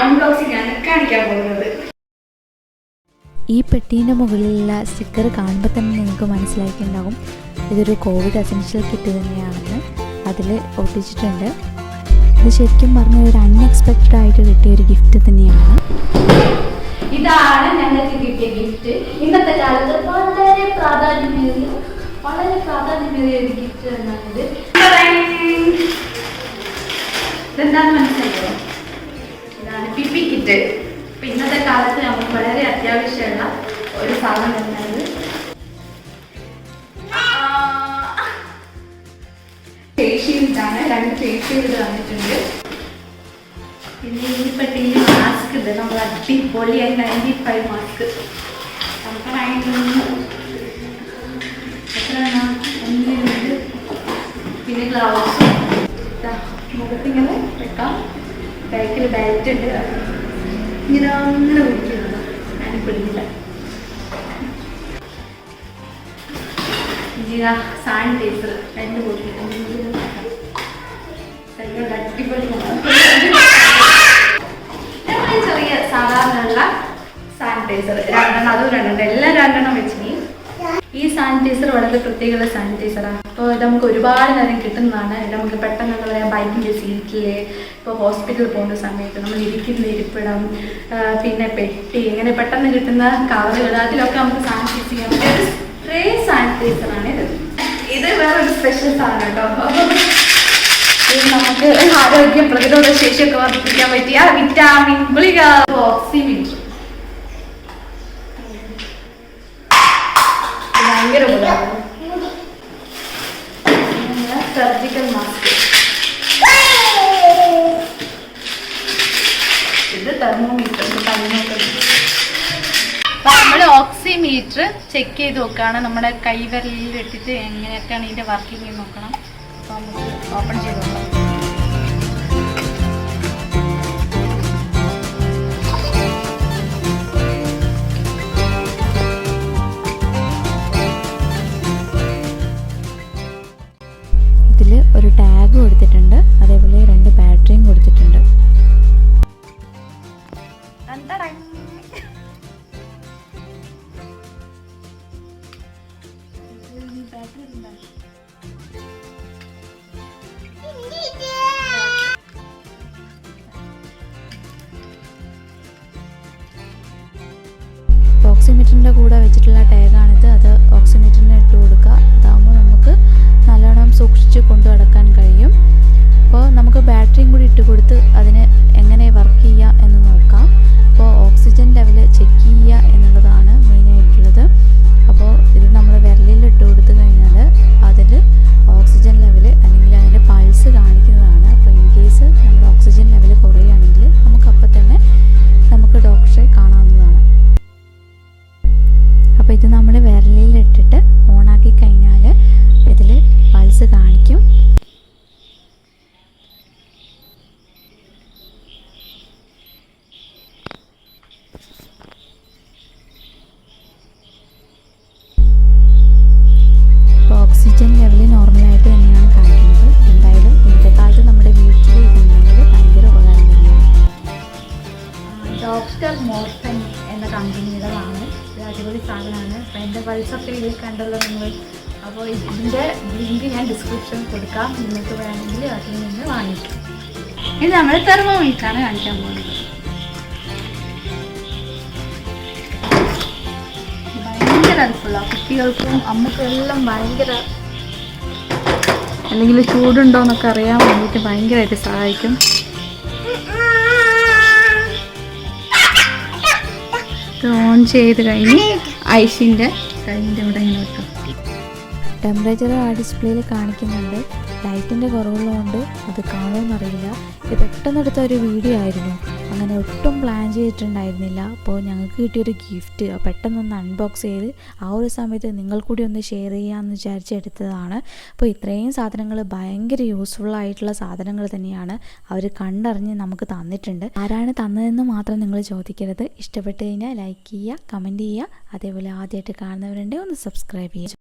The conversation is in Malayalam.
അൺബോക്സിംഗ് ആണ് കാണിക്കാൻ പോകുന്നത്. ഈ പെട്ടീൻ്റെ മുകളിലുള്ള സ്റ്റിക്കർ കാണുമ്പോൾ തന്നെ നിങ്ങൾക്ക് മനസ്സിലാക്കിയിട്ടുണ്ടാകും ഇതൊരു കോവിഡ് എസെൻഷ്യൽ കിറ്റ് തന്നെയാണെന്ന്. അതിൽ ഒട്ടിച്ചിട്ടുണ്ട്. ഇത് ശരിക്കും പറഞ്ഞാൽ ഒരു അൺഎക്സ്പെക്റ്റഡ് ആയിട്ട് കിട്ടിയ ഒരു ഗിഫ്റ്റ് തന്നെയാണ്. ഇതാണ് ഞങ്ങൾക്ക് കിട്ടിയ ഗിഫ്റ്റ്. ഇന്നത്തെ കാലത്ത് വളരെ പ്രാധാന്യമേറിയ ഒരു ഗിഫ്റ്റ് തന്നെയാണിത്. ഇതെന്താണെന്ന് മനസ്സിലായോ? ഇതാണ് Ppkit. ഇന്നത്തെ കാലത്ത് നമുക്ക് വളരെ അത്യാവശ്യമുള്ള ഒരു സാധനം തന്നെയാണ്. ഫേസ് ഷീൽഡാണ്. 2 ഫേസ് ഷീൽഡ് വന്നിട്ടുണ്ട്. പിന്നെ ഈ പെട്ടിയിൽ മാസ്ക് ഉണ്ട്. നമ്മൾ അടിപൊളിയായി 95 മാസ്ക്. നമുക്ക് 1 പിന്നെ ഗ്ലൗസ് മുഖത്തിങ്ങനെ വെക്കാം. ബാക്കിൽ ബെൽറ്റ് ഉണ്ട്. ഇങ്ങനെ അങ്ങനെ പിടിക്കുന്നത് ഞാൻ പിടിക്കില്ല. സാനിറ്റൈസർ 2 ബോട്ടിൽ അടിപൊളി. ചെറിയ സാധാരണയുള്ള സാനിറ്റൈസർ 2 അതും 2 എല്ലാം 2 വെച്ചിനി. ഈ സാനിറ്റൈസർ വളരെ പ്രത്യേകമുള്ള സാനിറ്റൈസറാണ്. അപ്പോൾ ഇത് നമുക്ക് ഒരുപാട് നേരം കിട്ടുന്നതാണ്. നമുക്ക് പെട്ടെന്ന് എന്താ പറയുക, ബൈക്കിൻ്റെ സീറ്റിൽ, ഇപ്പോൾ ഹോസ്പിറ്റലിൽ പോകുന്ന സമയത്ത് നമ്മൾ ഇരിക്കുന്ന ഇരിപ്പിടം, പിന്നെ പെട്ടി, ഇങ്ങനെ പെട്ടെന്ന് കിട്ടുന്ന കവറുകൾ, അതിലൊക്കെ നമുക്ക് സാനിറ്റൈസ് ചെയ്യാൻ പറ്റിയ ഒരു സ്പ്രേ സാനിറ്റൈസറാണ് ഇത്. ഇത് വേറൊരു സ്പെഷ്യൽ സാധനം കേട്ടോ. ഇത് നമുക്ക് ആരോഗ്യ പ്രതിരോധ ശേഷിയൊക്കെ വർദ്ധിപ്പിക്കാൻ പറ്റിയ വിറ്റാമിൻ ഗുളിക. ഓക്സിമീറ്റർ ഭയങ്കര ഉപകാരം. Surgical mask. ഇത് തെർമോമീറ്റർ. നമ്മൾ ഓക്സിമീറ്റർ ചെക്ക് ചെയ്ത് നോക്കുകയാണ്. നമ്മുടെ കൈവിരലിൽ ഇട്ടിട്ട് എങ്ങനെയൊക്കെയാണ് ഇതിന്റെ വർക്കിംഗ് നോക്കണം. അപ്പോൾ നമുക്ക് ഓപ്പൺ ചെയ്ത് നോക്കാം. ഒരു ടാഗ് കൊടുത്തിട്ടുണ്ട്. അതേപോലെ 2 ബാറ്ററിയും കൊടുത്തിട്ടുണ്ട്. ഓക്സിമീറ്ററിൻ്റെ കൂടെ വെച്ചിട്ടുള്ള ടാഗാണിത്. അത് ഓക്സിമീറ്ററിന് ഇട്ട് കൊടുക്കുക. അതാകുമ്പോൾ നമുക്ക് നല്ലോണം സൂക്ഷിച്ച് കൊണ്ടു നടക്കാൻ കഴിയും. അപ്പോൾ നമുക്ക് ബാറ്ററിയും കൂടി ഇട്ട് കൊടുത്ത് അതിന് എങ്ങനെ വർക്ക് ചെയ്യുക എന്ന് നോക്കാം. അപ്പോൾ ഓക്സിജൻ ലെവൽ ചെക്ക് ചെയ്യുക എന്നുള്ളതാണ് മെയിനായിട്ടുള്ളത്. അപ്പോൾ ഇത് നമ്മൾ വിരലിൽ ഇട്ട് കൊടുത്തു കഴിഞ്ഞാൽ അതിൽ ഓക്സിജൻ ലെവൽ അല്ലെങ്കിൽ അതിൻ്റെ പൾസ് കാണിക്കുന്നതാണ്. അപ്പോൾ ഇൻ കേസ് നമ്മുടെ ഓക്സിജൻ ലെവൽ കുറയുകയാണെങ്കിൽ നമുക്കപ്പോൾ തന്നെ നമുക്ക് ഡോക്ടറെ കാണാവുന്നതാണ്. അപ്പോൾ ഇത് നമ്മൾ വിരലിൽ ഇട്ടിട്ട് ഓണാക്കി കഴിഞ്ഞാൽ ഇതിൽ പൾസ് കാണിക്കും. ഇപ്പോൾ ഓക്സിജൻ ലെവൽ നോർമലായിട്ട് തന്നെയാണ് കാണിക്കുന്നത്. എന്തായാലും ഇന്നത്തെ കാലത്ത് നമ്മുടെ വീട്ടിൽ ഇതുണ്ടെങ്കിൽ ഭയങ്കര ഉപകാരം തന്നെയാണ്. ഡോക്ടർ മോർഫൻ എന്ന കമ്പനിയുടേതാണ്. ഇത് അടിപൊളി സാധനമാണ്. അപ്പോൾ എൻ്റെ പൾസൊക്കെ ഇതിൽ കണ്ടല്ലോ നിങ്ങൾ. അപ്പോൾ ഇതിൻ്റെ ലിങ്ക് ഞാൻ ഡിസ്ക്രിപ്ഷനിൽ കൊടുക്കാം. നിങ്ങൾക്ക് വേണമെങ്കിൽ അതിൽ നിന്ന് വാങ്ങിക്കാം. ഇത് നമ്മൾ തെർമോമീറ്ററാണ് കാണിക്കാൻ പോകുന്നത്. ഭയങ്കര ഹെൽപ്ഫുള്ളാണ്. കുട്ടികൾക്കും അമ്മക്കും എല്ലാം ഭയങ്കര, അല്ലെങ്കിൽ ചൂടുണ്ടോ എന്നൊക്കെ അറിയാൻ വേണ്ടിയിട്ട് ഭയങ്കരമായിട്ട് സഹായിക്കും. ഇത് ഓൺ ചെയ്ത് കഴിഞ്ഞ് ഐസിൻ്റെ കയ്യിൻ്റെ ഇവിടെ ഇങ്ങനെ വെക്കും. ടെമ്പറേച്ചർ ആ ഡിസ്പ്ലേയിൽ കാണിക്കുന്നുണ്ട്. ലൈറ്റിൻ്റെ കുറവുള്ളതുകൊണ്ട് അത് കാണുമെന്നറിയില്ല. ഇത് പെട്ടെന്നെടുത്ത ഒരു വീഡിയോ ആയിരുന്നു. അങ്ങനെ ഒട്ടും പ്ലാൻ ചെയ്തിട്ടുണ്ടായിരുന്നില്ല. അപ്പോൾ ഞങ്ങൾക്ക് കിട്ടിയൊരു ഗിഫ്റ്റ് പെട്ടെന്നൊന്ന് അൺബോക്സ് ചെയ്ത് ആ ഒരു സമയത്ത് നിങ്ങൾ കൂടി ഒന്ന് ഷെയർ ചെയ്യാമെന്ന് വിചാരിച്ചെടുത്തതാണ്. അപ്പോൾ ഇത്രയും സാധനങ്ങൾ ഭയങ്കര യൂസ്ഫുൾ ആയിട്ടുള്ള സാധനങ്ങൾ തന്നെയാണ് അവർ കണ്ടറിഞ്ഞ് നമുക്ക് തന്നിട്ടുണ്ട്. ആരാണ് തന്നതെന്ന് മാത്രം നിങ്ങൾ ചോദിക്കരുത്. ഇഷ്ടപ്പെട്ട് കഴിഞ്ഞാൽ ലൈക്ക് ചെയ്യുക, കമൻറ്റ് ചെയ്യുക. അതേപോലെ ആദ്യമായിട്ട് കാണുന്നവരുണ്ടെങ്കിൽ ഒന്ന് സബ്സ്ക്രൈബ് ചെയ്യുക.